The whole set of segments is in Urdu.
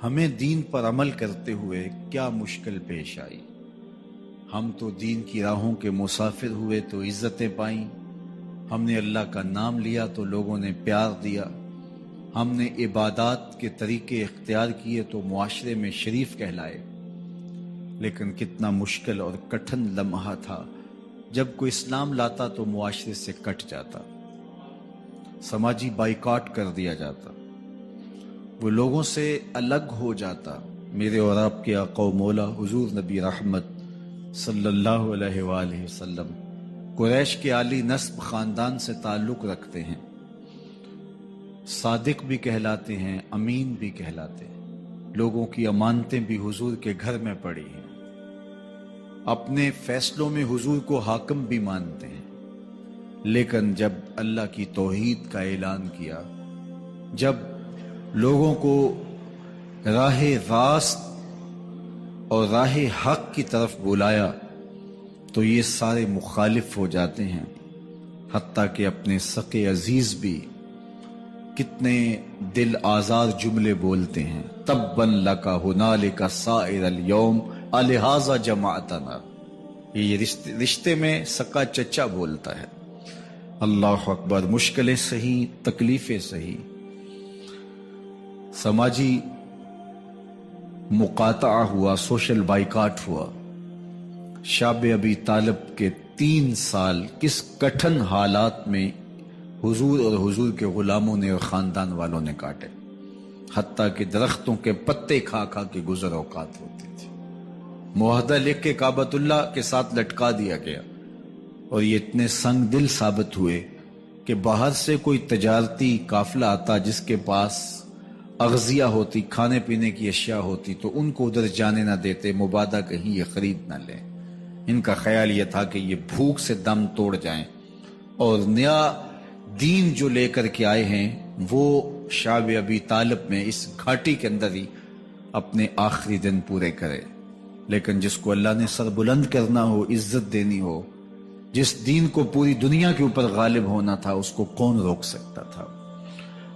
ہمیں دین پر عمل کرتے ہوئے کیا مشکل پیش آئی۔ ہم تو دین کی راہوں کے مسافر ہوئے تو عزتیں پائیں، ہم نے اللہ کا نام لیا تو لوگوں نے پیار دیا، ہم نے عبادات کے طریقے اختیار کیے تو معاشرے میں شریف کہلائے۔ لیکن کتنا مشکل اور کٹھن لمحہ تھا جب کوئی اسلام لاتا تو معاشرے سے کٹ جاتا، سماجی بائیکاٹ کر دیا جاتا، وہ لوگوں سے الگ ہو جاتا۔ میرے اور آپ کے آقا و مولا حضور نبی رحمت صلی اللہ علیہ وآلہ وسلم قریش کے عالی نسب خاندان سے تعلق رکھتے ہیں، صادق بھی کہلاتے ہیں، امین بھی کہلاتے ہیں، لوگوں کی امانتیں بھی حضور کے گھر میں پڑی ہیں، اپنے فیصلوں میں حضور کو حاکم بھی مانتے ہیں۔ لیکن جب اللہ کی توحید کا اعلان کیا، جب لوگوں کو راہ راست اور راہ حق کی طرف بلایا تو یہ سارے مخالف ہو جاتے ہیں، حتیٰ کہ اپنے سقے عزیز بھی کتنے دل آزار جملے بولتے ہیں، تبا لک ہنالک سائر الیوم الہذا جمعتنا۔ یہ رشتے میں سکا چچا بولتا ہے۔ اللہ اکبر، مشکلیں سہی، تکلیفیں سہی، سماجی مقاطعہ ہوا، سوشل بائیکاٹ ہوا۔ شاب ابی طالب کے 3 سال کس کٹھن حالات میں حضور اور حضور کے غلاموں نے اور خاندان والوں نے کاٹے، حتیٰ کہ درختوں کے پتے کھا کھا کے گزر اوقات ہوتی تھی۔ معاہدہ لکھ کے کعبۃ اللہ کے ساتھ لٹکا دیا گیا، اور یہ اتنے سنگ دل ثابت ہوئے کہ باہر سے کوئی تجارتی قافلہ آتا جس کے پاس اغذیہ ہوتی، کھانے پینے کی اشیاء ہوتی، تو ان کو ادھر جانے نہ دیتے، مبادا کہیں یہ خرید نہ لیں۔ ان کا خیال یہ تھا کہ یہ بھوک سے دم توڑ جائیں، اور نیا دین جو لے کر کے آئے ہیں وہ شعب ابی طالب میں اس گھاٹی کے اندر ہی اپنے آخری دن پورے کرے۔ لیکن جس کو اللہ نے سر بلند کرنا ہو، عزت دینی ہو، جس دین کو پوری دنیا کے اوپر غالب ہونا تھا، اس کو کون روک سکتا تھا؟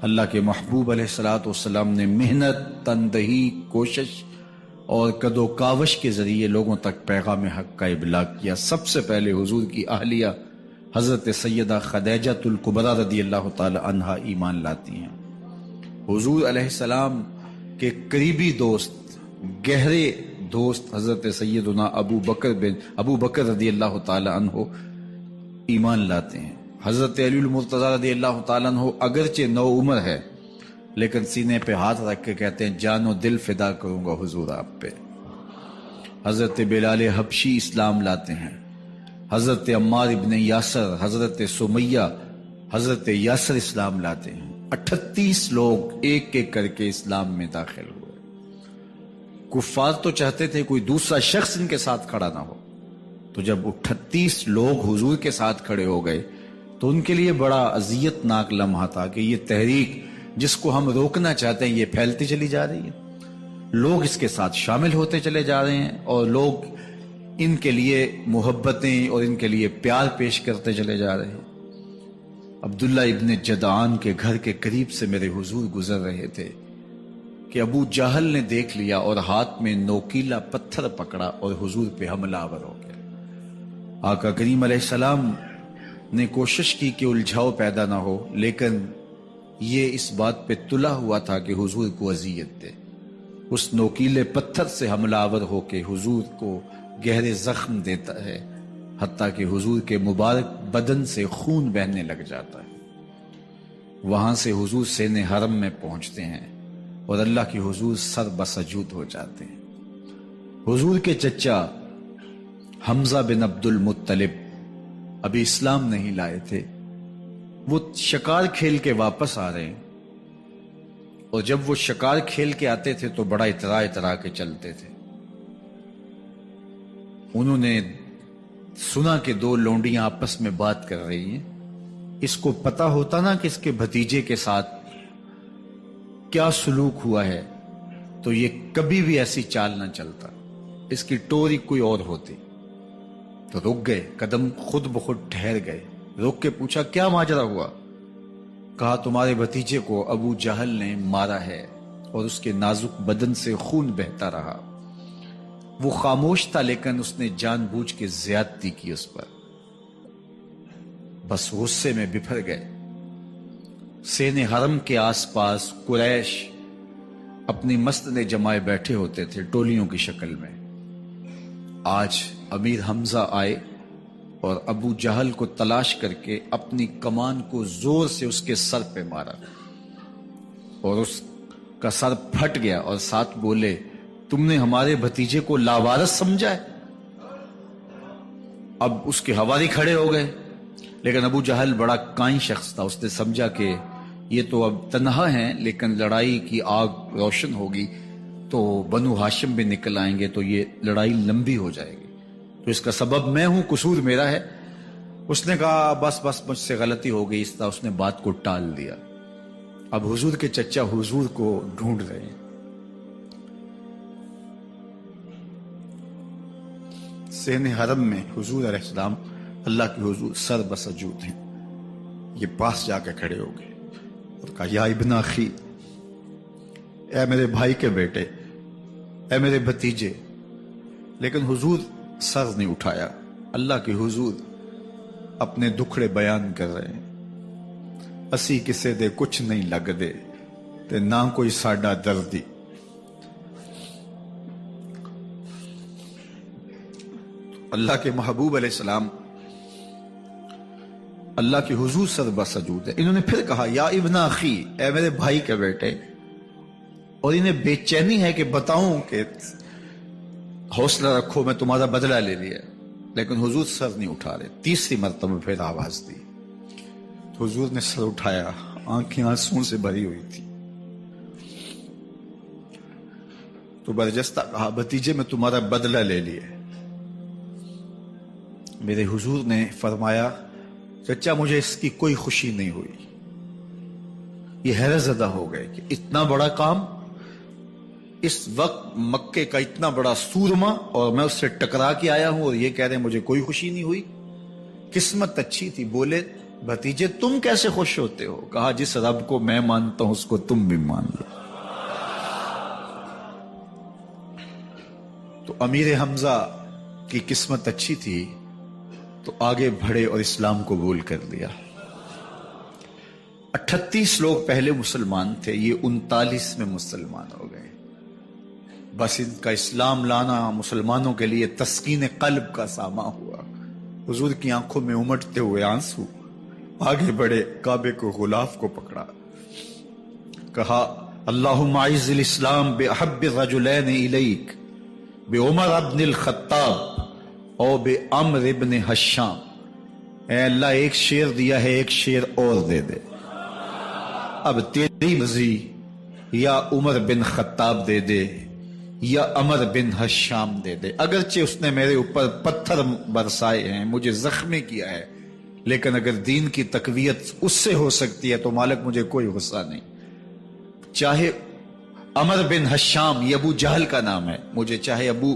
اللہ کے محبوب علیہ الصلوۃ والسلام نے محنت، تندہی، کوشش اور کد و کاوش کے ذریعے لوگوں تک پیغام حق کا ابلاغ کیا۔ سب سے پہلے حضور کی اہلیہ حضرت سیدہ خدیجہ الکبریٰ رضی اللہ تعالی عنہا ایمان لاتی ہیں۔ حضور علیہ السلام کے قریبی دوست، گہرے دوست حضرت سیدنا ابو بکر رضی اللہ تعالی عنہ ایمان لاتے ہیں۔ حضرت علی المرتضیٰ رضی اللہ تعالیٰ عنہ اگرچہ نو عمر ہے، لیکن سینے پہ ہاتھ رکھ کے کہتے ہیں جان و دل فدا کروں گا حضور آپ پہ۔ حضرت بلال حبشی اسلام لاتے ہیں، حضرت عمار ابن یاسر، حضرت سمیہ، حضرت یاسر اسلام لاتے ہیں۔ 38 لوگ ایک ایک کر کے اسلام میں داخل ہوئے۔ کفار تو چاہتے تھے کوئی دوسرا شخص ان کے ساتھ کھڑا نہ ہو، تو جب 38 لوگ حضور کے ساتھ کھڑے ہو گئے تو ان کے لیے بڑا اذیت ناک لمحہ تھا کہ یہ تحریک جس کو ہم روکنا چاہتے ہیں یہ پھیلتی چلی جا رہی ہے، لوگ اس کے ساتھ شامل ہوتے چلے جا رہے ہیں، اور لوگ ان کے لیے محبتیں اور ان کے لیے پیار پیش کرتے چلے جا رہے ہیں۔ عبداللہ ابن جدعان کے گھر کے قریب سے میرے حضور گزر رہے تھے کہ ابو جہل نے دیکھ لیا اور ہاتھ میں نوکیلا پتھر پکڑا اور حضور پہ حملہ آور ہو گیا۔ آقا کریم علیہ السلام نے کوشش کی کہ الجھاؤ پیدا نہ ہو، لیکن یہ اس بات پہ تلا ہوا تھا کہ حضور کو اذیت دے۔ اس نوکیلے پتھر سے حملہ آور ہو کے حضور کو گہرے زخم دیتا ہے، حتیٰ کہ حضور کے مبارک بدن سے خون بہنے لگ جاتا ہے۔ وہاں سے حضور سین حرم میں پہنچتے ہیں اور اللہ کی حضور سر بسجود ہو جاتے ہیں۔ حضور کے چچا حمزہ بن عبد المطلب ابھی اسلام نہیں لائے تھے، وہ شکار کھیل کے واپس آ رہے ہیں، اور جب وہ شکار کھیل کے آتے تھے تو بڑا اترا کے چلتے تھے۔ انہوں نے سنا کہ 2 لونڈیاں آپس میں بات کر رہی ہیں۔ اس کو پتا ہوتا نا کہ اس کے بھتیجے کے ساتھ کیا سلوک ہوا ہے تو یہ کبھی بھی ایسی چال نہ چلتا، اس کی ٹوری کوئی اور ہوتی۔ تو رک گئے، قدم خود بخود ٹھہر گئے، رک کے پوچھا کیا ماجرا ہوا؟ کہا تمہارے بھتیجے کو ابو جہل نے مارا ہے، اور اس کے نازک بدن سے خون بہتا رہا۔ وہ خاموش تھا لیکن اس نے جان بوجھ کے زیادتی کی اس پر۔ بس غصے میں بپھر گئے۔ سین حرم کے آس پاس قریش اپنی مسندیں جمائے بیٹھے ہوتے تھے ٹولیوں کی شکل میں۔ آج امیر حمزہ آئے اور ابو جہل کو تلاش کر کے اپنی کمان کو زور سے اس کے سر پہ مارا اور اس کا سر پھٹ گیا، اور ساتھ بولے تم نے ہمارے بھتیجے کو لاوارث سمجھا ہے۔ اب اس کے حواری کھڑے ہو گئے، لیکن ابو جہل بڑا کائن شخص تھا، اس نے سمجھا کہ یہ تو اب تنہا ہیں، لیکن لڑائی کی آگ روشن ہوگی تو بنو ہاشم بھی نکل آئیں گے تو یہ لڑائی لمبی ہو جائے گی، تو اس کا سبب میں ہوں، قصور میرا ہے۔ اس نے کہا بس بس مجھ سے غلطی ہو گئی، اس طرح اس نے بات کو ٹال دیا۔ اب حضور کے چچا حضور کو ڈھونڈ رہے ہیں۔ سین حرم میں حضور علیہ السلام اللہ کے حضور سر بسجود ہیں۔ یہ پاس جا کے کھڑے ہو گئے اور کہا یا ابن اخی، اے میرے بھائی کے بیٹے، اے میرے بھتیجے، لیکن حضور سر نہیں اٹھایا۔ اللہ کے حضور اپنے دکھڑے بیان کر رہے ہیں۔ اسی کسے دے کچھ نہیں لگ دے تے نہ کوئی ساڈا دردی۔ اللہ کے محبوب علیہ السلام اللہ کے حضور سر بسجود ہے۔ انہوں نے پھر کہا یا ابن اخی، اے میرے بھائی کے بیٹے، اور انہیں بے چینی ہے کہ بتاؤں کہ حوصلہ رکھو میں تمہارا بدلہ لے لیا، لیکن حضور سر نہیں اٹھا رہے۔ تیسری مرتبہ پھر آواز دی، حضور نے سر اٹھایا، آنکھیں آنسوں سے بھری ہوئی تھی، تو برجستہ کہا بھتیجے میں تمہارا بدلہ لے لیا۔ میرے حضور نے فرمایا چچا مجھے اس کی کوئی خوشی نہیں ہوئی۔ یہ حیرت زدہ ہو گئے کہ اتنا بڑا کام، اس وقت مکے کا اتنا بڑا سورما، اور میں اس سے ٹکرا کے آیا ہوں اور یہ کہہ رہے ہیں مجھے کوئی خوشی نہیں ہوئی۔ قسمت اچھی تھی۔ بولے بھتیجے تم کیسے خوش ہوتے ہو؟ کہا جس رب کو میں مانتا ہوں اس کو تم بھی مان لو۔ تو امیر حمزہ کی قسمت اچھی تھی تو آگے بڑھے اور اسلام قبول کر لیا۔ 38 لوگ پہلے مسلمان تھے، یہ 39 میں مسلمان ہو گئے۔ بس ان کا اسلام لانا مسلمانوں کے لیے تسکین قلب کا ساما ہوا۔ حضور کی آنکھوں میں امٹتے ہوئے آنسو، آگے بڑھے، کعبے کو غلاف کو پکڑا، کہا اللہم اعز الاسلام باحب الرجلین الیک بعمر ابن الخطاب اور بعمر ابن حشام۔ اے اللہ ایک شیر دیا ہے، ایک شیر اور دے دے، اب تیری مرضی، یا عمر بن خطاب دے دے یا عمر بن حشام دے دے۔ اگرچہ اس نے میرے اوپر پتھر برسائے ہیں، مجھے زخمی کیا ہے، لیکن اگر دین کی تقویت اس سے ہو سکتی ہے تو مالک مجھے کوئی غصہ نہیں۔ چاہے عمر بن حشام، یہ ابو جہل کا نام ہے، مجھے چاہے ابو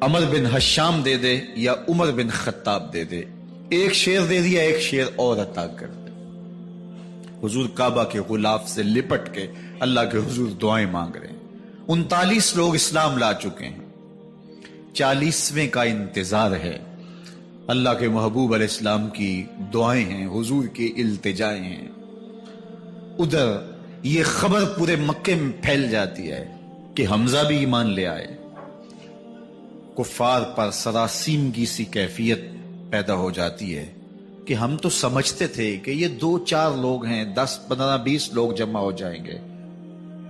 عمر بن حشام دے دے یا عمر بن خطاب دے دے، ایک شیر دے دیا، ایک شیر اور عطا کر دے۔ حضور کعبہ کے غلاف سے لپٹ کے اللہ کے حضور دعائیں مانگ رہے ہیں۔ 39 لوگ اسلام لا چکے ہیں، 40ویں کا انتظار ہے۔ اللہ کے محبوب علیہ السلام کی دعائیں ہیں، حضور کی التجائیں ہیں۔ ادھر یہ خبر پورے مکے میں پھیل جاتی ہے کہ حمزہ بھی ایمان لے آئے۔ کفار پر سراسیمگی سی کیفیت پیدا ہو جاتی ہے کہ ہم تو سمجھتے تھے کہ یہ 2-4 لوگ ہیں، 10, 15, 20 لوگ جمع ہو جائیں گے،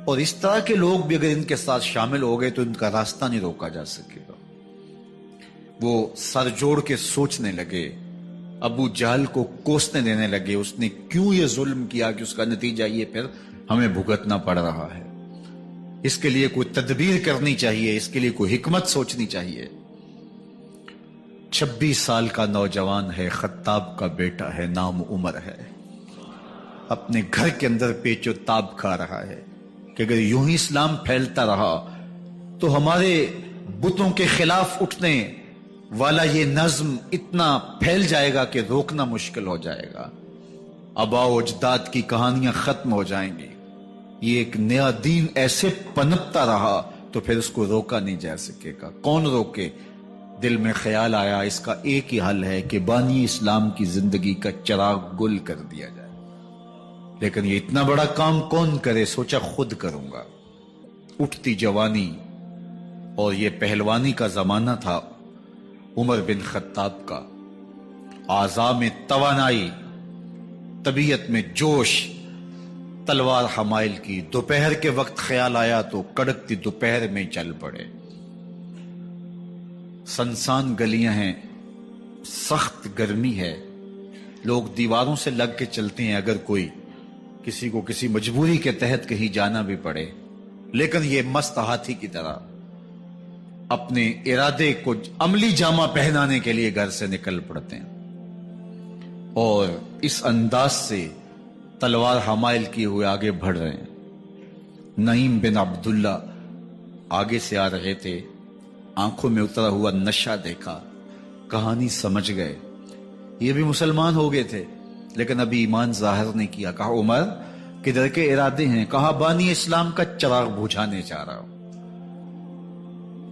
اور اس طرح کے لوگ بھی اگر ان کے ساتھ شامل ہو گئے تو ان کا راستہ نہیں روکا جا سکے گا۔ وہ سر جوڑ کے سوچنے لگے، ابو جہل کو کوسنے دینے لگے، اس نے کیوں یہ ظلم کیا کہ اس کا نتیجہ یہ پھر ہمیں بھگتنا پڑ رہا ہے۔ اس کے لیے کوئی تدبیر کرنی چاہیے، اس کے لیے کوئی حکمت سوچنی چاہیے۔ 26 سال کا نوجوان ہے، خطاب کا بیٹا ہے، نام عمر ہے، اپنے گھر کے اندر پیچ و تاب کھا رہا ہے کہ اگر یوں ہی اسلام پھیلتا رہا تو ہمارے بتوں کے خلاف اٹھنے والا یہ نظم اتنا پھیل جائے گا کہ روکنا مشکل ہو جائے گا، آباء و اجداد کی کہانیاں ختم ہو جائیں گی، یہ ایک نیا دین ایسے پنپتا رہا تو پھر اس کو روکا نہیں جا سکے گا. کون روکے؟ دل میں خیال آیا اس کا ایک ہی حل ہے کہ بانی اسلام کی زندگی کا چراغ گل کر دیا جائے. لیکن یہ اتنا بڑا کام کون کرے؟ سوچا خود کروں گا. اٹھتی جوانی اور یہ پہلوانی کا زمانہ تھا عمر بن خطاب کا. اعضاء میں توانائی، طبیعت میں جوش، تلوار حمائل کی. دوپہر کے وقت خیال آیا تو کڑکتی دوپہر میں چل پڑے. سنسان گلیاں ہیں، سخت گرمی ہے، لوگ دیواروں سے لگ کے چلتے ہیں اگر کوئی کسی کو کسی مجبوری کے تحت کہیں جانا بھی پڑے. لیکن یہ مست ہاتھی کی طرح اپنے ارادے کو عملی جامہ پہنانے کے لیے گھر سے نکل پڑتے ہیں اور اس انداز سے تلوار حمائل کیے ہوئے آگے بڑھ رہے ہیں. نعیم بن عبداللہ آگے سے آ رہے تھے. آنکھوں میں اترا ہوا نشہ دیکھا، کہانی سمجھ گئے. یہ بھی مسلمان ہو گئے تھے لیکن ابھی ایمان ظاہر نہیں کیا. کہا عمر کدھر کے ارادے ہیں؟ کہا بانی اسلام کا چراغ بجھانے جا رہا ہوں.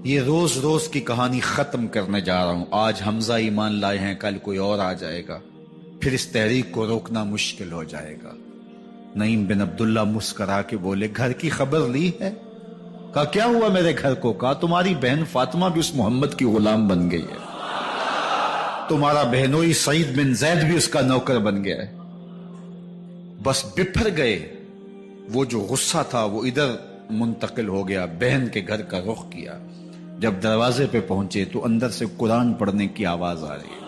یہ روز روز کی کہانی ختم کرنے جا رہا ہوں. آج حمزہ ایمان لائے ہیں، کل کوئی اور آ جائے گا، پھر اس تحریک کو روکنا مشکل ہو جائے گا. نعیم بن عبداللہ مسکرا کے بولے گھر کی خبر لی ہے؟ کہا کیا ہوا میرے گھر کو؟ کہا تمہاری بہن فاطمہ بھی اس محمد کی غلام بن گئی ہے، تمہارا بہنوئی سعید بن زید بھی اس کا نوکر بن گیا ہے. بس بپھر گئے. وہ جو غصہ تھا وہ ادھر منتقل ہو گیا، بہن کے گھر کا رخ کیا. جب دروازے پہ پہنچے تو اندر سے قرآن پڑھنے کی آواز آ رہی ہے.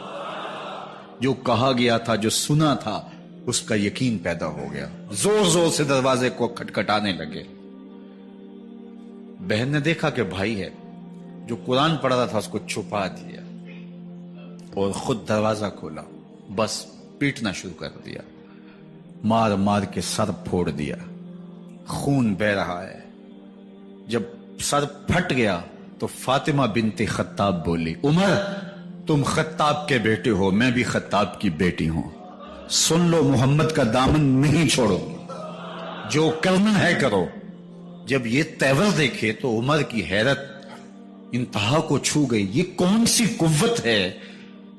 جو کہا گیا تھا، جو سنا تھا، اس کا یقین پیدا ہو گیا. زور زور سے دروازے کو کھٹکھٹانے لگے. بہن نے دیکھا کہ بھائی ہے. جو قرآن پڑھ رہا تھا اس کو چھپا دیا اور خود دروازہ کھولا. بس پیٹنا شروع کر دیا، مار مار کے سر پھوڑ دیا. خون بہ رہا ہے. جب سر پھٹ گیا تو فاطمہ بنت خطاب بولی عمر تم خطاب کے بیٹے ہو، میں بھی خطاب کی بیٹی ہوں. سن لو محمد کا دامن نہیں چھوڑو، جو کرنا ہے کرو. جب یہ تیور دیکھے تو عمر کی حیرت انتہا کو چھو گئی. یہ کون سی قوت ہے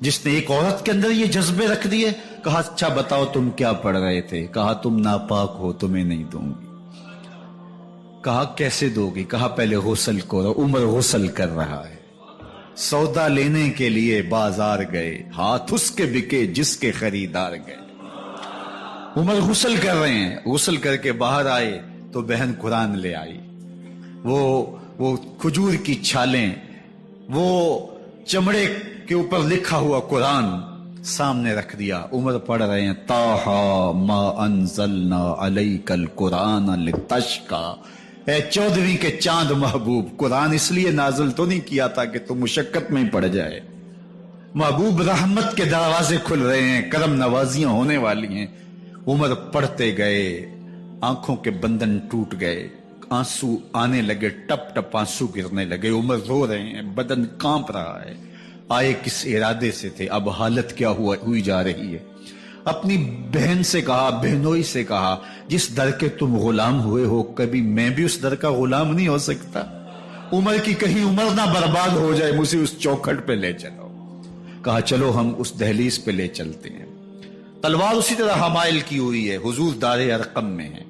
جس نے ایک عورت کے اندر یہ جذبے رکھ دیے؟ کہا اچھا بتاؤ تم کیا پڑھ رہے تھے؟ کہا تم ناپاک ہو، تمہیں نہیں دوں گی. کہا کیسے دو گی؟ کہا پہلے غسل کرو. عمر غسل کر رہا ہے. سودا لینے کے لیے بازار گئے، ہاتھ اس کے بکے جس کے خریدار گئے. عمر غسل کر رہے ہیں. غسل کر کے باہر آئے تو بہن قرآن لے آئی. وہ کھجور کی چھالیں، وہ چمڑے کے اوپر لکھا ہوا قرآن سامنے رکھ دیا. عمر پڑھ رہے ہیں طٰہٰ ما انزلنا علیک القرآن لتشقیٰ. اے 14ویں کے چاند محبوب، قرآن اس لیے نازل تو نہیں کیا تھا کہ تم مشقت میں پڑ جائے. محبوب رحمت کے دروازے کھل رہے ہیں، کرم نوازیاں ہونے والی ہیں. عمر پڑھتے گئے، آنکھوں کے بندن ٹوٹ گئے، آنسو آنے لگے، ٹپ ٹپ آنسو گرنے لگے. عمر رو رہے ہیں، بدن کانپ رہا ہے. آئے کس ارادے سے تھے، اب حالت کیا ہوئی جا رہی ہے. اپنی بہن سے کہا، بہنوئی سے کہا جس در کے تم غلام ہوئے ہو کبھی میں بھی اس در کا غلام نہیں ہو سکتا؟ عمر کی کہیں عمر نہ برباد ہو جائے، مجھے اس چوکھٹ پہ لے چلو. کہا چلو ہم اس دہلیز پہ لے چلتے ہیں. تلوار اسی طرح حمائل کی ہوئی ہے، حضور دار ارقم میں ہے.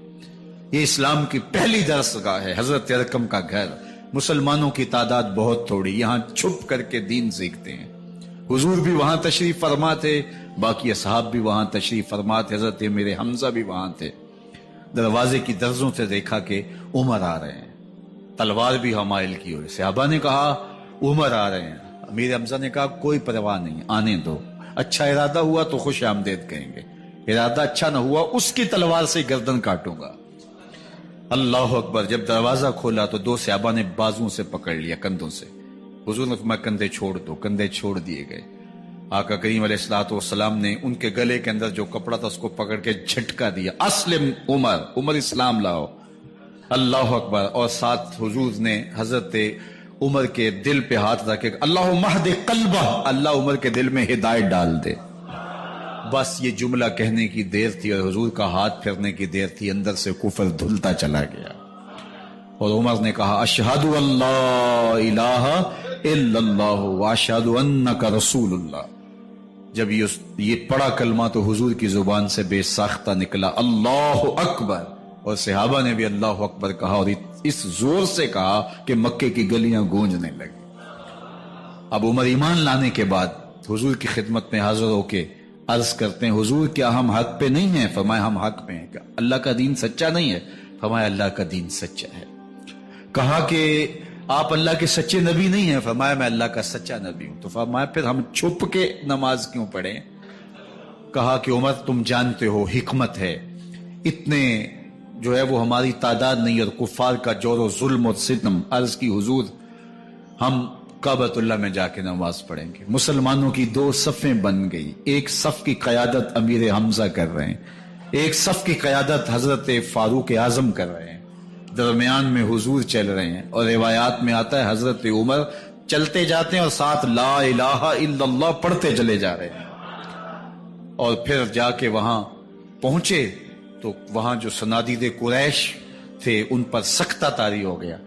یہ اسلام کی پہلی درسگاہ ہے، حضرت ارقم کا گھر. مسلمانوں کی تعداد بہت تھوڑی، یہاں چھپ کر کے دین سیکھتے ہیں. حضور بھی وہاں تشریف فرما تھے، باقی اصحاب بھی وہاں تشریف فرما تھے. حضرت میرے حمزہ بھی وہاں تھے. دروازے کی درزوں سے دیکھا کہ عمر آ رہے ہیں، تلوار بھی حمائل کی ہوئی. صحابہ نے کہا عمر آ رہے ہیں. میرے حمزہ نے کہا کوئی پرواہ نہیں، آنے دو. اچھا ارادہ ہوا تو خوش آمدید کہیں گے، ارادہ اچھا نہ ہوا اس کی تلوار سے گردن کاٹوں گا. اللہ اکبر. جب دروازہ کھولا تو دو صحابہ نے بازوں سے پکڑ لیا، کندھوں سے. حضور نے فرمایا کندھے چھوڑ دو. کندھے چھوڑ دیے گئے. آقا کریم علیہ الصلوۃ والسلام نے ان کے گلے کے اندر جو کپڑا تھا اس کو پکڑ کے جھٹکا دیا. اسلم عمر، عمر اسلام لاؤ. اللہ اکبر. اور ساتھ حضور نے حضرت عمر کے دل پہ ہاتھ رکھے، اللہم اہد قلبہ، اللہ عمر کے دل میں ہدایت ڈال دے. بس یہ جملہ کہنے کی دیر تھی اور حضور کا ہاتھ پھرنے کی دیر تھی، اندر سے کفر دھلتا چلا گیا۔ اور عمر نے کہا اشہد ان لا الہ الا اللہ واشہد انک رسول اللہ۔ جب یہ پڑا کلمہ تو حضور کی زبان سے بے ساختہ نکلا اللہ اکبر، اور صحابہ نے بھی اللہ اکبر کہا، اور اس زور سے کہا کہ مکے کی گلیاں گونجنے لگی۔ اب عمر ایمان لانے کے بعد حضور کی خدمت میں حاضر ہو کے عرض کرتے ہیں حضور کیا ہم حق پہ نہیں ہیں؟ فرمایا ہم حق پہ ہیں۔ اللہ کا دین سچا نہیں ہے؟ فرمایا اللہ کا دین سچا ہے۔ کہا کہ آپ اللہ کے سچے نبی نہیں ہیں؟ فرمایا میں اللہ کا سچا نبی ہوں۔ تو فرمایا پھر ہم چھپ کے نماز کیوں پڑھیں؟ کہا کہ عمر تم جانتے ہو حکمت ہے، اتنے جو ہے وہ ہماری تعداد نہیں، اور کفار کا جور و ظلم اور ستم۔ عرض کی حضور ہم کعبۃ اللہ میں جا کے نماز پڑھیں گے۔ مسلمانوں کی دو صفیں بن گئی، ایک صف کی قیادت امیر حمزہ کر رہے ہیں، ایک صف کی قیادت حضرت فاروق اعظم کر رہے ہیں، درمیان میں حضور چل رہے ہیں، اور روایات میں آتا ہے حضرت عمر چلتے جاتے ہیں اور ساتھ لا الہ الا اللہ پڑھتے چلے جا رہے ہیں۔ اور پھر جا کے وہاں پہنچے تو وہاں جو صنادید قریش تھے ان پر سختہ طاری ہو گیا۔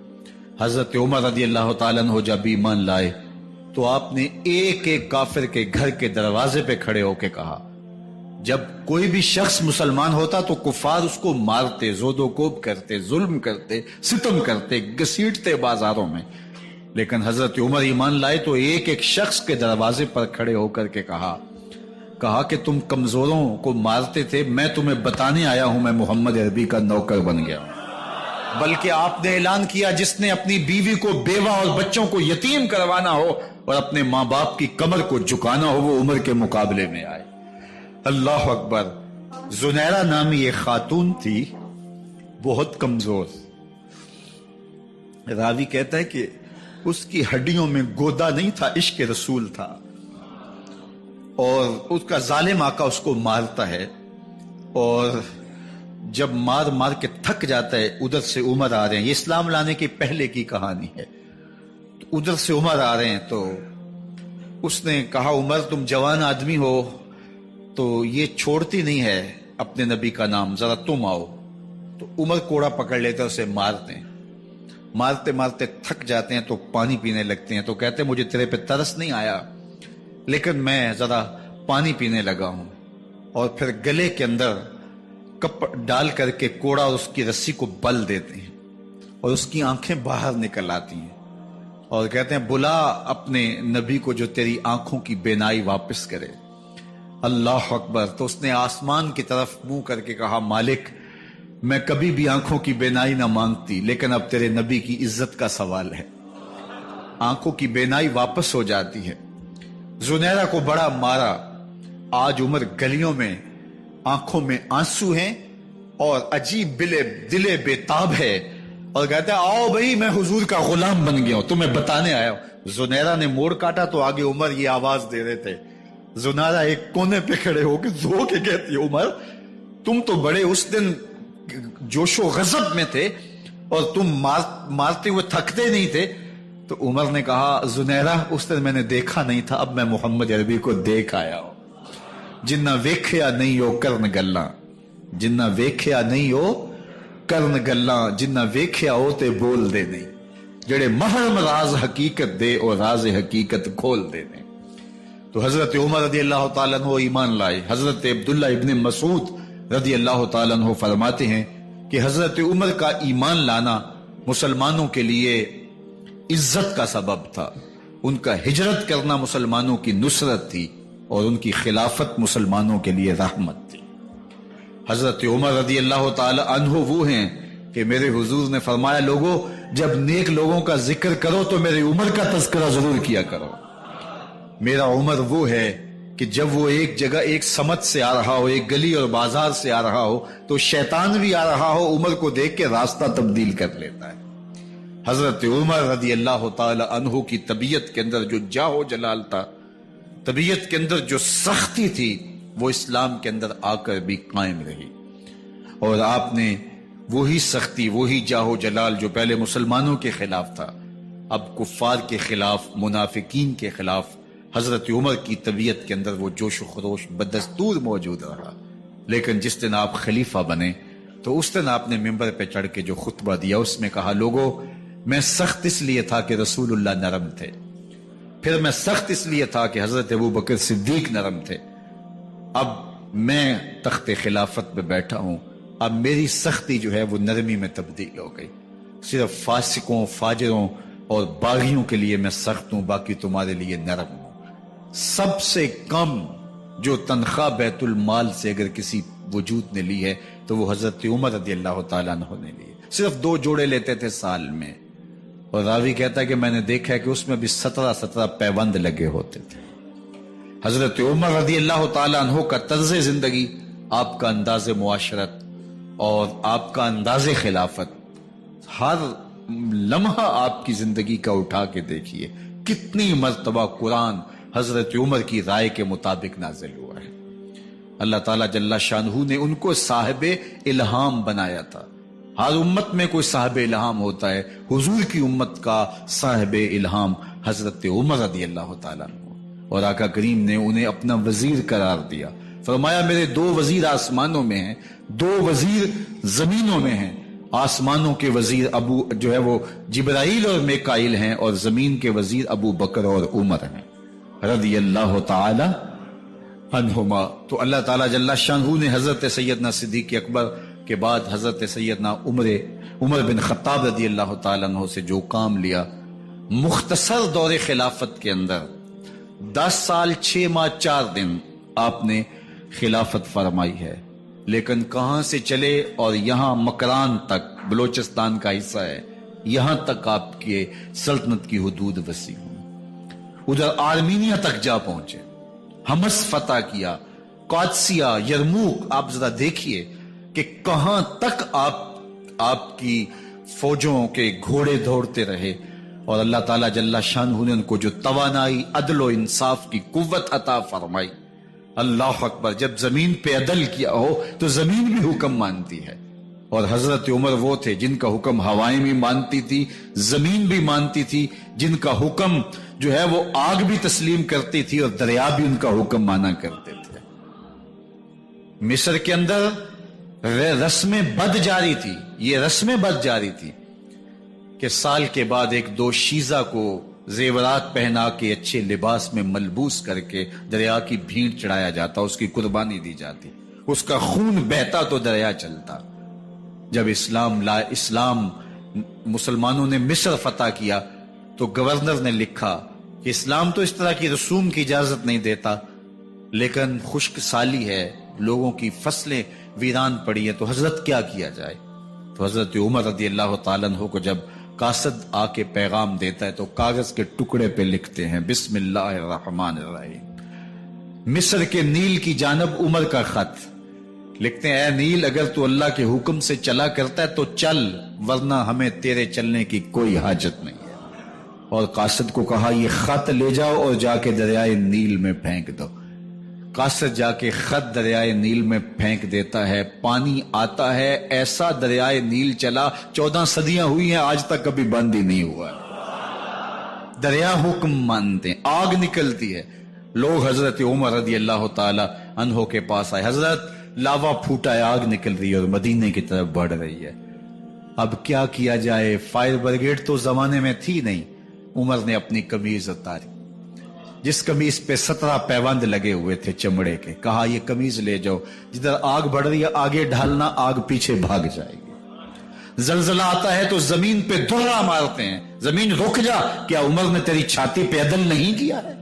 حضرت عمر رضی اللہ تعالیٰ عنہ جب ایمان لائے تو آپ نے ایک ایک کافر کے گھر کے دروازے پہ کھڑے ہو کے کہا، جب کوئی بھی شخص مسلمان ہوتا تو کفار اس کو مارتے، زود و کوب کرتے، ظلم کرتے، ستم کرتے، گھسیٹتے بازاروں میں، لیکن حضرت عمر ایمان لائے تو ایک ایک شخص کے دروازے پر کھڑے ہو کر کے کہا کہ تم کمزوروں کو مارتے تھے، میں تمہیں بتانے آیا ہوں میں محمد عربی کا نوکر بن گیا ہوں۔ بلکہ آپ نے اعلان کیا جس نے اپنی بیوی کو، بیوہ اور بچوں کو یتیم کروانا ہو اور اپنے ماں باپ کی کمر کو جھکانا ہو وہ عمر کے مقابلے میں آئے۔ اللہ اکبر۔ زنیرہ نامی ایک خاتون تھی، بہت کمزور، راوی کہتا ہے کہ اس کی ہڈیوں میں گودا نہیں تھا، عشق رسول تھا، اور اس کا ظالم آقا اس کو مارتا ہے، اور جب مار مار کے تھک جاتا ہے ادھر سے عمر آ رہے ہیں، یہ اسلام لانے کے پہلے کی کہانی ہے، تو ادھر سے عمر آ رہے ہیں تو اس نے کہا عمر تم جوان آدمی ہو تو یہ چھوڑتی نہیں ہے اپنے نبی کا نام، ذرا تم آؤ۔ تو عمر کوڑا پکڑ لیتے اسے مارتے ہیں، مارتے مارتے تھک جاتے ہیں تو پانی پینے لگتے ہیں، تو کہتے ہیں مجھے تیرے پہ ترس نہیں آیا لیکن میں ذرا پانی پینے لگا ہوں، اور پھر گلے کے اندر کپ ڈال کر کے کوڑا اور اس کی رسی کو بل دیتے ہیں اور اس کی آنکھیں باہر نکل آتی ہیں، اور کہتے ہیں بلا اپنے نبی کو جو تیری آنکھوں کی بینائی واپس کرے۔ اللہ اکبر۔ تو اس نے آسمان کی طرف منہ کر کے کہا مالک میں کبھی بھی آنکھوں کی بینائی نہ مانگتی، لیکن اب تیرے نبی کی عزت کا سوال ہے۔ آنکھوں کی بینائی واپس ہو جاتی ہے۔ زنیرہ کو بڑا مارا۔ آج عمر گلیوں میں آنکھوں میں آنسو ہیں اور عجیب دلے بےتاب ہے، اور کہتا ہے آؤ بھئی میں حضور کا غلام بن گیا ہوں، تمہیں بتانے آیا ہوں۔ زنیرہ نے موڑ کاٹا تو آگے عمر یہ آواز دے رہے تھے۔ زنیرہ ایک کونے پہ کھڑے ہو کے زو کے کہتی ہے عمر تم تو بڑے اس دن جوش و غضب میں تھے اور تم مارتے ہوئے تھکتے نہیں تھے۔ تو عمر نے کہا زنیرہ اس دن میں نے دیکھا نہیں تھا، اب میں محمد عربی کو دیکھ آیا ہوں۔ جنہ ویکھیا نہیں ہو کرن گلاں، جنہ ویکھیا نہیں ہو کرن گلاں، جنہ ویکھیا ہو تے بول دے نہیں، جڑے محرم راز حقیقت دے اور راز حقیقت کھول دے نہیں۔ تو حضرت عمر رضی اللہ تعالیٰ عنہ ایمان لائے۔ حضرت عبداللہ ابن مسعود رضی اللہ تعالیٰ عنہ فرماتے ہیں کہ حضرت عمر کا ایمان لانا مسلمانوں کے لیے عزت کا سبب تھا، ان کا ہجرت کرنا مسلمانوں کی نصرت تھی، اور ان کی خلافت مسلمانوں کے لیے رحمت تھی۔ حضرت عمر رضی اللہ تعالی عنہ وہ ہیں کہ میرے حضور نے فرمایا لوگوں جب نیک لوگوں کا ذکر کرو تو میرے عمر کا تذکرہ ضرور کیا کرو۔ میرا عمر وہ ہے کہ جب وہ ایک جگہ ایک سمت سے آ رہا ہو، ایک گلی اور بازار سے آ رہا ہو تو شیطان بھی آ رہا ہو، عمر کو دیکھ کے راستہ تبدیل کر لیتا ہے۔ حضرت عمر رضی اللہ تعالی عنہ کی طبیعت کے اندر جو جاہ و جلال تھا، طبیعت کے اندر جو سختی تھی، وہ اسلام کے اندر آ کر بھی قائم رہی، اور آپ نے وہی سختی، وہی جاہ و جلال جو پہلے مسلمانوں کے خلاف تھا، اب کفار کے خلاف، منافقین کے خلاف حضرت عمر کی طبیعت کے اندر وہ جوش و خروش بدستور موجود رہا، لیکن جس دن آپ خلیفہ بنے تو اس دن آپ نے ممبر پہ چڑھ کے جو خطبہ دیا اس میں کہا، لوگوں میں سخت اس لیے تھا کہ رسول اللہ نرم تھے، پھر میں سخت اس لیے تھا کہ حضرت ابوبکر صدیق نرم تھے، اب میں تخت خلافت پہ بیٹھا ہوں، اب میری سختی جو ہے وہ نرمی میں تبدیل ہو گئی، صرف فاسقوں فاجروں اور باغیوں کے لیے میں سخت ہوں، باقی تمہارے لیے نرم ہوں۔ سب سے کم جو تنخواہ بیت المال سے اگر کسی وجود نے لی ہے تو وہ حضرت عمر رضی اللہ تعالیٰ عنہ نے لی، صرف 2 جوڑے لیتے تھے سال میں، اور راوی کہتا ہے کہ میں نے دیکھا ہے کہ اس میں بھی 17 پیوند لگے ہوتے تھے۔ حضرت عمر رضی اللہ تعالیٰ عنہ کا طرز زندگی، آپ کا انداز معاشرت اور آپ کا انداز خلافت، ہر لمحہ آپ کی زندگی کا اٹھا کے دیکھیے کتنی مرتبہ قرآن حضرت عمر کی رائے کے مطابق نازل ہوا ہے۔ اللہ تعالیٰ جل شانہ نے ان کو صاحب الہام بنایا تھا۔ ہر امت میں کوئی صاحب الہام ہوتا ہے، حضور کی امت کا صاحب الہام حضرت عمر رضی اللہ تعالیٰ عنہ، اور آقا کریم نے انہیں اپنا وزیر قرار دیا، فرمایا میرے 2 وزیر آسمانوں میں ہیں، 2 وزیر زمینوں میں ہیں، آسمانوں کے وزیر ابو جو ہے وہ جبرائیل اور میکائیل ہیں، اور زمین کے وزیر ابو بکر اور عمر ہیں رضی اللہ تعالی عنہما۔ تو اللہ تعالیٰ جل شانہ نے حضرت سیدنا صدیق اکبر کے بعد حضرت سیدنا عمر بن خطاب رضی اللہ تعالیٰ عنہ سے جو کام لیا، مختصر دور خلافت کے اندر 10 سال 6 ماہ 4 دن آپ نے خلافت فرمائی ہے، لیکن کہاں سے چلے اور یہاں مکران تک، بلوچستان کا حصہ ہے، یہاں تک آپ کے سلطنت کی حدود وسیع ہوں، ادھر آرمینیا تک جا پہنچے، حمص فتح کیا، قادسیہ، یرموک، آپ ذرا دیکھیے کہ کہاں تک آپ کی فوجوں کے گھوڑے دوڑتے رہے، اور اللہ تعالیٰ جل شانہ نے ان کو جو توانائی، عدل و انصاف کی قوت عطا فرمائی۔ اللہ اکبر، جب زمین پہ عدل کیا ہو تو زمین بھی حکم مانتی ہے، اور حضرت عمر وہ تھے جن کا حکم ہوائیں بھی مانتی تھی، زمین بھی مانتی تھی، جن کا حکم جو ہے وہ آگ بھی تسلیم کرتی تھی اور دریا بھی ان کا حکم مانا کرتے تھے۔ مصر کے اندر رسم بد جاری تھی، یہ رسم بد جاری تھی کہ سال کے بعد 1-2 شیزہ کو زیورات پہنا کے اچھے لباس میں ملبوس کر کے دریا کی بھیڑ چڑھایا جاتا، اس کی قربانی دی جاتی، اس کا خون بہتا تو دریا چلتا۔ جب اسلام مسلمانوں نے مصر فتح کیا تو گورنر نے لکھا کہ اسلام تو اس طرح کی رسوم کی اجازت نہیں دیتا، لیکن خشک سالی ہے، لوگوں کی فصلیں ویران پڑی ہے، تو حضرت کیا کیا جائے؟ تو حضرت عمر رضی اللہ تعالیٰ عنہ کو جب قاصد آ کے پیغام دیتا ہے تو کاغذ کے ٹکڑے پہ لکھتے ہیں بسم اللہ الرحمن الرحیم، مصر کے نیل کی جانب عمر کا خط، لکھتے ہیں اے نیل اگر تو اللہ کے حکم سے چلا کرتا ہے تو چل، ورنہ ہمیں تیرے چلنے کی کوئی حاجت نہیں ہے۔ اور قاصد کو کہا یہ خط لے جاؤ اور جا کے دریائے نیل میں پھینک دو۔ قاصد جا کے خط دریائے نیل میں پھینک دیتا ہے، پانی آتا ہے، ایسا دریائے نیل چلا 14 صدیاں ہوئی ہیں آج تک کبھی بند ہی نہیں ہوا۔ دریا حکم مانتے ہیں، آگ نکلتی ہے، لوگ حضرت عمر رضی اللہ تعالی عنہ کے پاس آئے، حضرت لاوا پھوٹا ہے، آگ نکل رہی ہے اور مدینے کی طرف بڑھ رہی ہے، اب کیا کیا جائے؟ فائر بریگیڈ تو زمانے میں تھی نہیں۔ عمر نے اپنی قمیض اتاری، جس قمیض پہ 17 پیوند لگے ہوئے تھے چمڑے کے، کہا یہ قمیض لے جاؤ، جدھر آگ بڑھ رہی ہے آگے ڈھالنا، آگ پیچھے بھاگ جائے گی۔ زلزلہ آتا ہے تو زمین پہ دھرا مارتے ہیں، زمین رک جا، کیا عمر نے تیری چھاتی پہ عدل نہیں کیا ہے؟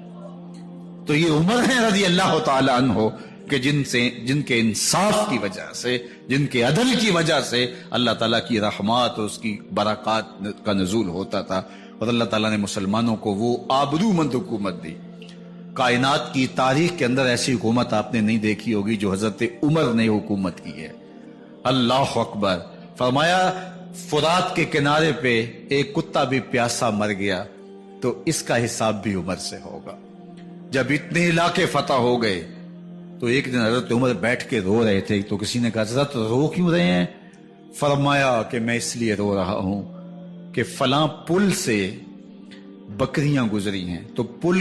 تو یہ عمر ہیں رضی اللہ تعالی عنہ کہ جن کے انصاف کی وجہ سے، جن کے عدل کی وجہ سے اللہ تعالیٰ کی رحمات اور اس کی برکات کا نزول ہوتا تھا، اور اللہ تعالیٰ نے مسلمانوں کو وہ آبرومند حکومت دی۔ کائنات کی تاریخ کے اندر ایسی حکومت آپ نے نہیں دیکھی ہوگی جو حضرت عمر نے حکومت کی ہے۔ اللہ اکبر، فرمایا فرات کے کنارے پہ ایک کتا بھی پیاسا مر گیا تو اس کا حساب بھی عمر سے ہوگا۔ جب اتنے علاقے فتح ہو گئے تو ایک دن حضرت عمر بیٹھ کے رو رہے تھے، تو کسی نے کہا حضرت رو کیوں رہے ہیں؟ فرمایا کہ میں اس لیے رو رہا ہوں کہ فلاں پل سے بکریاں گزری ہیں، تو پل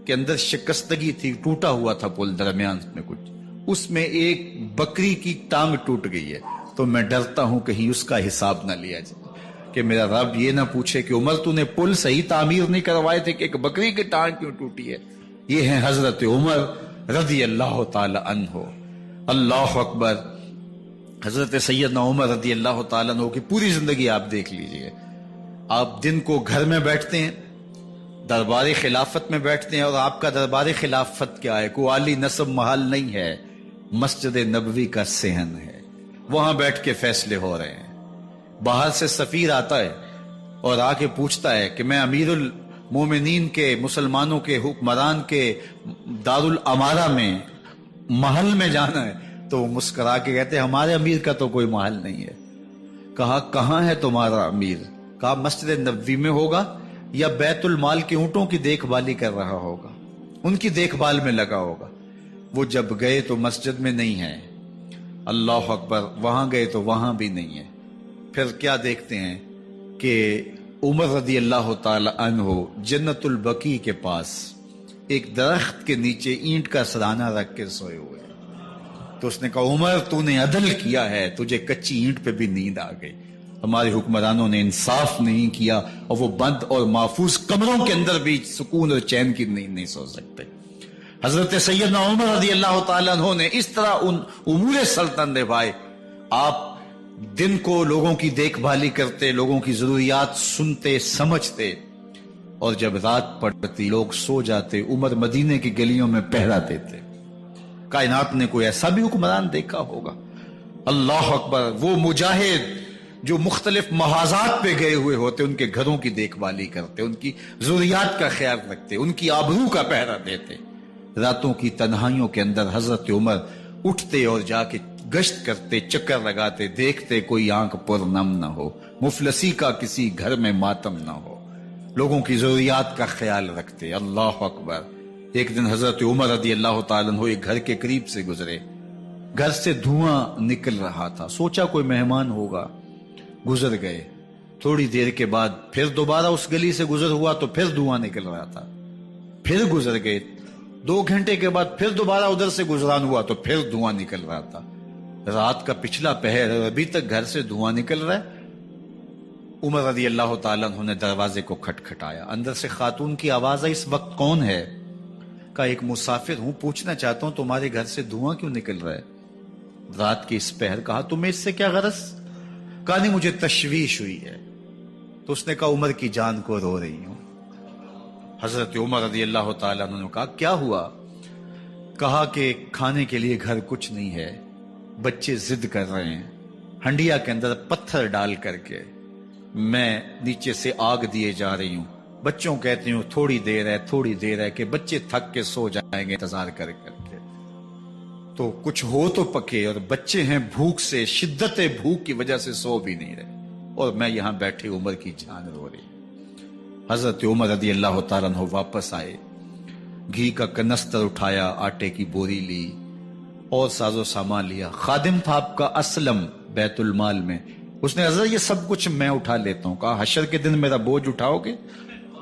کے اندر شکستگی تھی، ٹوٹا ہوا تھا پل درمیان میں کچھ، اس میں ایک بکری کی ٹانگ ٹوٹ گئی ہے، تو میں ڈرتا ہوں کہیں اس کا حساب نہ لیا جائے کہ میرا رب یہ نہ پوچھے کہ عمر تو نے پل صحیح تعمیر نہیں کروائے تھے کہ ایک بکری کی ٹانگ کیوں ٹوٹی ہے۔ یہ ہیں حضرت عمر رضی اللہ تعالی عنہ۔ اللہ اکبر۔ حضرت سیدنا عمر رضی اللہ تعالیٰ عنہ کی پوری زندگی آپ دیکھ لیجئے، آپ دن کو گھر میں بیٹھتے ہیں، دربار خلافت میں بیٹھتے ہیں، اور آپ کا دربار خلافت کیا ہے؟ کوئی عالی نصب محل نہیں ہے، مسجد نبوی کا صحن ہے، وہاں بیٹھ کے فیصلے ہو رہے ہیں۔ باہر سے سفیر آتا ہے اور آ کے پوچھتا ہے کہ میں امیر المومنین کے، مسلمانوں کے حکمران کے دارالامارہ میں محل میں جانا ہے، تو وہ مسکرا کے کہتے ہیں ہمارے امیر کا تو کوئی محل نہیں ہے۔ کہا کہاں ہے تمہارا امیر؟ کہا مسجد نبوی میں ہوگا یا بیت المال کے اونٹوں کی دیکھ بھالی کر رہا ہوگا، ان کی دیکھ بھال میں لگا ہوگا۔ وہ جب گئے تو مسجد میں نہیں ہے، اللہ اکبر، وہاں گئے تو وہاں بھی نہیں ہے۔ پھر کیا دیکھتے ہیں کہ عمر رضی اللہ تعالی عنہ جنت البقیع کے پاس ایک درخت کے نیچے اینٹ کا سرانہ رکھ کے سوئے ہوئے، تو اس نے کہا عمر تو نے عدل کیا ہے، تجھے کچی اینٹ پہ بھی نیند آ گئی، ہمارے حکمرانوں نے انصاف نہیں کیا، اور وہ بند اور محفوظ کمروں کے اندر بھی سکون اور چین کی نیند نہیں سو سکتے۔ حضرت سیدنا عمر رضی اللہ تعالیٰ عنہ نے اس طرح ان امور سلطنت نبھائے۔ آپ دن کو لوگوں کی دیکھ بھالی کرتے، لوگوں کی ضروریات سنتے سمجھتے، اور جب رات پڑتی لوگ سو جاتے، عمر مدینے کی گلیوں میں پہرا دیتے۔ کائنات نے کوئی ایسا بھی حکمران دیکھا ہوگا؟ اللہ اکبر۔ وہ مجاہد جو مختلف محاذات پہ گئے ہوئے ہوتے، ان کے گھروں کی دیکھ بھالی کرتے، ان کی ضروریات کا خیال رکھتے، ان کی آبرو کا پہرا دیتے۔ راتوں کی تنہائیوں کے اندر حضرت عمر اٹھتے اور جا کے گشت کرتے، چکر لگاتے، دیکھتے کوئی آنکھ پر نم نہ ہو، مفلسی کا کسی گھر میں ماتم نہ ہو، لوگوں کی ضروریات کا خیال رکھتے۔ اللہ اکبر۔ ایک دن حضرت عمر رضی اللہ تعالیٰ عنہ ایک گھر کے قریب سے گزرے، گھر سے دھواں نکل رہا تھا، سوچا کوئی مہمان ہوگا، گزر گئے۔ تھوڑی دیر کے بعد پھر دوبارہ اس گلی سے گزر ہوا تو پھر دھواں نکل رہا تھا، پھر گزر گئے۔ 2 گھنٹے کے بعد پھر دوبارہ ادھر سے گزران ہوا تو پھر دھواں نکل رہا تھا۔ رات کا پچھلا پہر ہے، ابھی تک گھر سے دھواں نکل رہا ہے۔ عمر رضی اللہ تعالیٰ عنہ نے دروازے کو کھٹکھٹایا، اندر سے خاتون کی آواز آئی، اس وقت کون ہے؟ کہا ایک مسافر ہوں، پوچھنا چاہتا ہوں تمہارے گھر سے دھواں کیوں نکل رہا ہے رات کے اس پہر؟ کہا تمہیں اس سے کیا غرض؟ کہا نہیں مجھے تشویش ہوئی ہے۔ تو اس نے کہا عمر کی جان کو رو رہی ہوں۔ حضرت عمر رضی اللہ تعالیٰ عنہ نے کہا کیا ہوا؟ کہا کہ کھانے کے لیے گھر کچھ نہیں ہے، بچے ضد کر رہے ہیں، ہنڈیا کے اندر پتھر ڈال کر کے میں نیچے سے آگ دیے جا رہی ہوں، بچوں کہتے ہیں تھوڑی دیر ہے تھوڑی دیر ہے، کہ بچے تھک کے سو جائیں گے انتظار کر کے، تو کچھ ہو تو پکے، اور بچے ہیں بھوک سے، شدت بھوک کی وجہ سے سو بھی نہیں رہے، اور میں یہاں بیٹھے عمر کی جان رو رہی۔ حضرت عمر رضی اللہ تعالیٰ عنہ واپس آئے، گھی کا کنستر اٹھایا، آٹے کی بوری لی اور ساز و سامان لیا۔ خادم تھا آپ کا اسلم بیت المال میں، اس نے حضرت یہ سب کچھ میں اٹھا لیتا ہوں۔ کہا حشر کے دن میرا بوجھ اٹھاؤ گے؟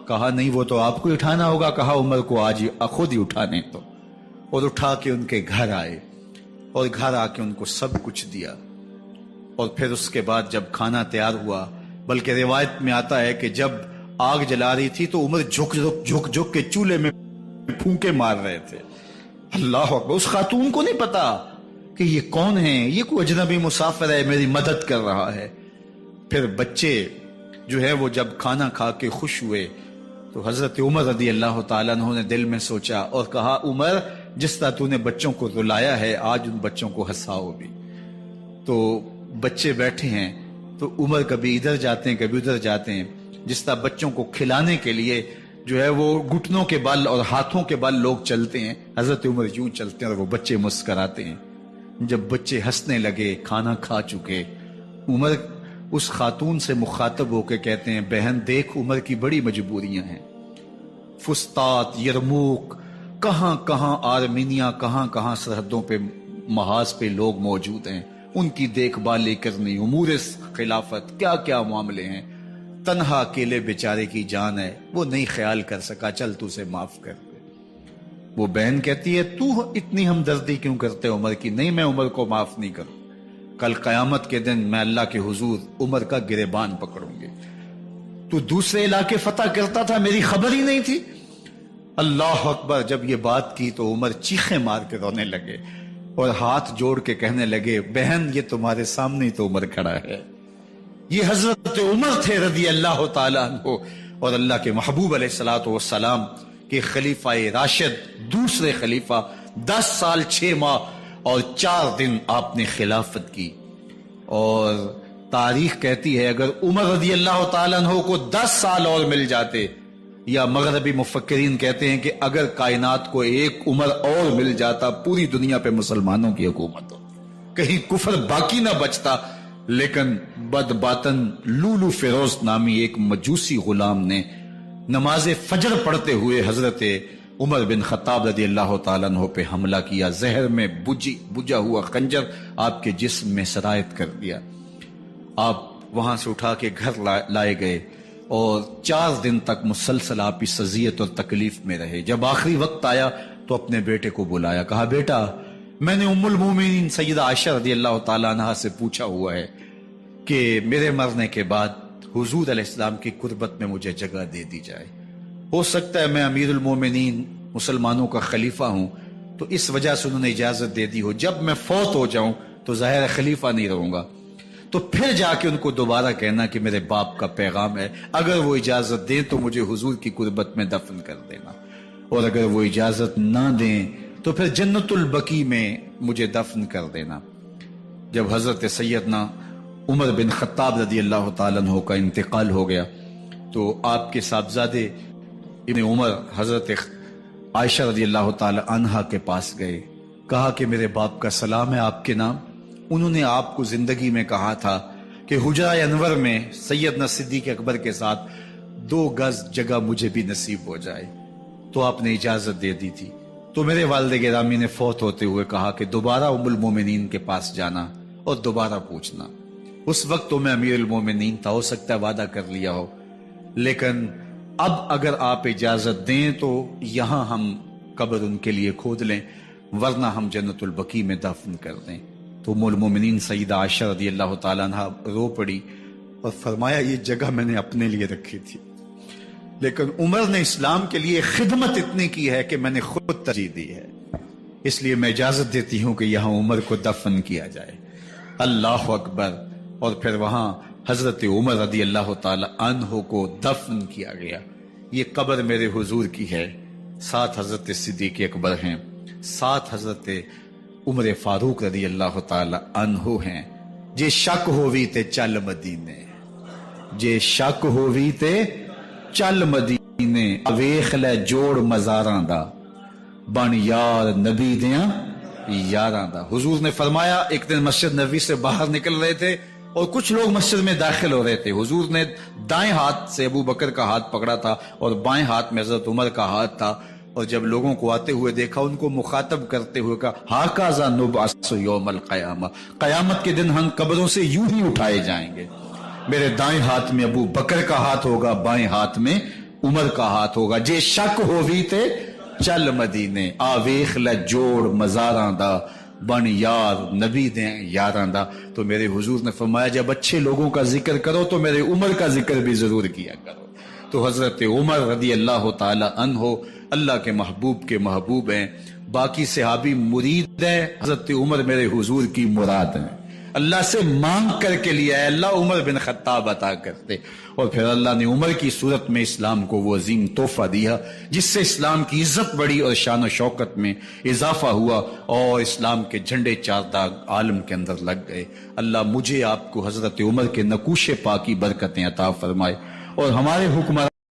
کہا نہیں وہ تو آپ کو اٹھانا ہوگا۔ کہا عمر کو آج خود ہی اٹھانے تو، اور اٹھا کے ان کے گھر آئے، اور گھر آ کے ان کو سب کچھ دیا۔ اور پھر اس کے بعد جب کھانا تیار ہوا، بلکہ روایت میں آتا ہے کہ جب آگ جلا رہی تھی تو عمر جھک کے چولہے میں پھونکے مار رہے تھے۔ اللہ اکبر۔ اس خاتون کو نہیں پتا کہ یہ کون ہے، یہ کوئی اجنبی مسافر ہے، میری مدد کر رہا ہے۔ پھر بچے جو ہے وہ جب کھانا کھا کے خوش ہوئے تو حضرت عمر رضی اللہ تعالیٰ عنہ نے دل میں سوچا اور کہا عمر جس طرح تو نے بچوں کو رلایا ہے آج ان بچوں کو ہنساؤ بھی۔ تو بچے بیٹھے ہیں تو عمر کبھی ادھر جاتے ہیں کبھی ادھر جاتے ہیں، جس طرح بچوں کو کھلانے کے لیے جو ہے وہ گھٹنوں کے بل اور ہاتھوں کے بل لوگ چلتے ہیں، حضرت عمر یوں چلتے ہیں اور وہ بچے مسکراتے ہیں۔ جب بچے ہنسنے لگے، کھانا کھا چکے، عمر اس خاتون سے مخاطب ہو کے کہتے ہیں بہن دیکھ عمر کی بڑی مجبوریاں ہیں، فسطاط، یرموک، کہاں کہاں آرمینیا، کہاں کہاں سرحدوں پہ محاذ پہ لوگ موجود ہیں، ان کی دیکھ بھال کرنی، امور خلافت، کیا کیا معاملے ہیں، تنہا اکیلے بیچارے کی جان ہے، وہ نہیں خیال کر سکا، چل تو اسے معاف کر دے۔ وہ بہن کہتی ہے تو اتنی ہمدردی کیوں کرتے عمر کی؟ نہیں، میں عمر کو معاف نہیں کروں، کل قیامت کے دن میں اللہ کے حضور عمر کا گریبان پکڑوں گی۔ تو دوسرے علاقے فتح کرتا تھا، میری خبر ہی نہیں تھی۔ اللہ اکبر! جب یہ بات کی تو عمر چیخیں مار کے رونے لگے اور ہاتھ جوڑ کے کہنے لگے، بہن یہ تمہارے سامنے تو عمر کھڑا ہے، یہ حضرت عمر تھے رضی اللہ تعالیٰ عنہ، اور اللہ کے محبوب علیہ الصلوۃ والسلام کے خلیفہ راشد، دوسرے خلیفہ، 10 سال 6 ماہ اور 4 دن آپ نے خلافت کی۔ اور تاریخ کہتی ہے اگر عمر رضی اللہ تعالیٰ عنہ کو 10 سال اور مل جاتے، یا مغربی مفکرین کہتے ہیں کہ اگر کائنات کو ایک عمر اور مل جاتا، پوری دنیا پہ مسلمانوں کی حکومت ہو، کہیں کفر باقی نہ بچتا۔ لیکن بد باطن لولو فیروز نامی ایک مجوسی غلام نے نماز فجر پڑھتے ہوئے حضرت عمر بن خطاب رضی اللہ تعالیٰ عنہ پہ حملہ کیا، زہر میں بجھا ہوا خنجر آپ کے جسم میں سرایت کر دیا۔ آپ وہاں سے اٹھا کے گھر لائے گئے اور 4 دن تک مسلسل آپ اس اذیت اور تکلیف میں رہے۔ جب آخری وقت آیا تو اپنے بیٹے کو بلایا، کہا بیٹا میں نے ام المومنین سیدہ عائشہ رضی اللہ تعالیٰ عنہ سے پوچھا ہوا ہے کہ میرے مرنے کے بعد حضور علیہ السلام کی قربت میں مجھے جگہ دے دی جائے، ہو سکتا ہے میں امیر المومنین مسلمانوں کا خلیفہ ہوں تو اس وجہ سے انہوں نے اجازت دے دی ہو، جب میں فوت ہو جاؤں تو ظاہر خلیفہ نہیں رہوں گا، تو پھر جا کے ان کو دوبارہ کہنا کہ میرے باپ کا پیغام ہے، اگر وہ اجازت دیں تو مجھے حضور کی قربت میں دفن کر دینا، اور اگر وہ اجازت نہ دیں تو پھر جنت البقیع میں مجھے دفن کر دینا۔ جب حضرت سیدنا عمر بن خطاب رضی اللہ تعالیٰ عنہ کا انتقال ہو گیا تو آپ کے صاحبزادے ابن عمر حضرت عائشہ رضی اللہ تعالیٰ عنہا کے پاس گئے، کہا کہ میرے باپ کا سلام ہے آپ کے نام، انہوں نے آپ کو زندگی میں کہا تھا کہ حجرہ انور میں سیدنا صدیق اکبر کے ساتھ 2 گز جگہ مجھے بھی نصیب ہو جائے، تو آپ نے اجازت دے دی تھی۔ تو میرے والد گرامی نے فوت ہوتے ہوئے کہا کہ دوبارہ ام المومنین کے پاس جانا اور دوبارہ پوچھنا۔ اس وقت تو میں امیر المومنین تھا، ہو سکتا ہے وعدہ کر لیا ہو، لیکن اب اگر آپ اجازت دیں تو یہاں ہم قبر ان کے لیے کھود لیں، ورنہ ہم جنت البقیع میں دفن کر دیں۔ تو ام المومنین سیدہ عائشہ رضی اللہ تعالیٰ عنہ رو پڑی اور فرمایا یہ جگہ میں نے اپنے لیے رکھی تھی، لیکن عمر نے اسلام کے لیے خدمت اتنی کی ہے کہ میں نے خود ترجیح دی ہے، اس لیے میں اجازت دیتی ہوں کہ یہاں عمر کو دفن کیا جائے۔ اللہ اکبر! اور پھر وہاں حضرت عمر رضی اللہ تعالی عنہ کو دفن کیا گیا۔ یہ قبر میرے حضور کی ہے، 7 حضرت صدیق اکبر ہیں، 7 حضرت عمر فاروق رضی اللہ تعالی عنہ ہیں۔ جے شک ہووی تے چل مدینے، جے شک ہووی تے چل مدینے، ویخ لے جوڑ مزاراں دا، بن یار نبی دیاں یاراں دا۔ حضور نے فرمایا ایک دن مسجد نبوی سے باہر نکل رہے تھے اور کچھ لوگ مسجد میں داخل ہو رہے تھے، حضور نے دائیں ہاتھ سے ابو بکر کا ہاتھ پکڑا تھا اور بائیں ہاتھ میں حضرت عمر کا ہاتھ تھا، اور جب لوگوں کو آتے ہوئے دیکھا ان کو مخاطب کرتے ہوئے کہا ہاکذا نبعث یوم القیامہ، قیامت کے دن ہم قبروں سے یوں ہی اٹھائے جائیں گے، میرے دائیں ہاتھ میں ابو بکر کا ہاتھ ہوگا، بائیں ہاتھ میں عمر کا ہاتھ ہوگا، جے شک ہووی تے چل مدینے، آویخ لے جوڑ مزاراں دا، بن یار نبی دیں یاراں دا۔ تو میرے حضور نے فرمایا جب اچھے لوگوں کا ذکر کرو تو میرے عمر کا ذکر بھی ضرور کیا کرو۔ تو حضرت عمر رضی اللہ تعالی عنہ اللہ کے محبوب کے محبوب ہیں، باقی صحابی مرید ہیں، حضرت عمر میرے حضور کی مراد ہیں، اللہ سے مانگ کر کے لیا ہے، اللہ عمر بن خطاب عطا کرتے، اور پھر اللہ نے عمر کی صورت میں اسلام کو وہ عظیم تحفہ دیا جس سے اسلام کی عزت بڑھی اور شان و شوکت میں اضافہ ہوا، اور اسلام کے جھنڈے 4 داغ عالم کے اندر لگ گئے۔ اللہ مجھے آپ کو حضرت عمر کے نقوش پاکی برکتیں عطا فرمائے، اور ہمارے حکمران